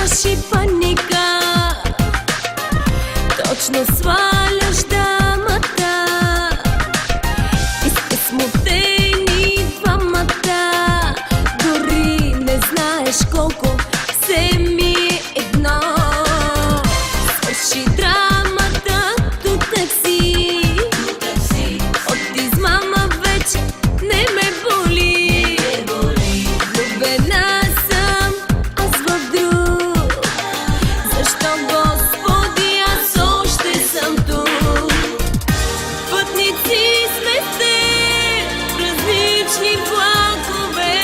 страши паника. Точно сваляш дамата и сте смутени двамата. Дори не знаеш колко се ми е едно. Свърши драмата до такси. От измама вече не ме боли. Влюбена съм аз в друг. Защо, Господи, аз още съм тук? Пътници сме те, различни влакове.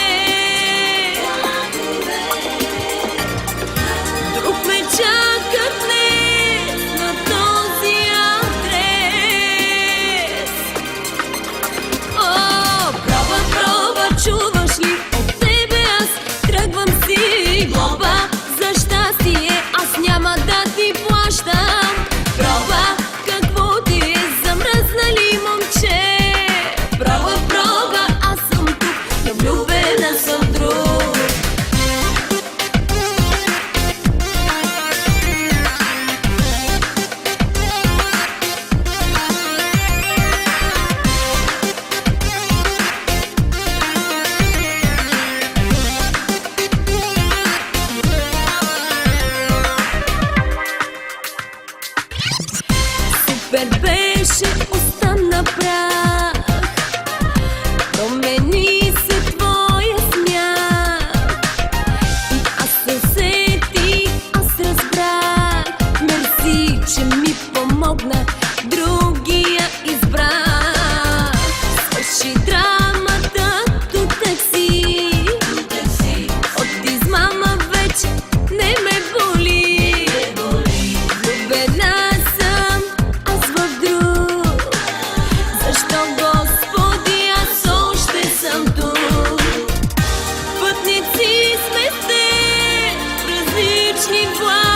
Друг ме чака днес на този адрес. О, проба, проба, чуваш ли? От тебе аз тръгвам си. Глоба за щастие аз няма да ти плащам. Проба, какво ти е замръзнали, момче? Проба, проба, аз съм тук, но влюбена съм в друг. Супер беше, остана прах. Промени се твоя смях. И аз се усетих, аз разбрах. Мерси, че ми помогна, другия избрах. Свърши драмата до такси. От измама вече не ме боли. Влюбена съм аз в друг. Защо, Господи, аз още съм тук? Пътници сме те, различни влакове.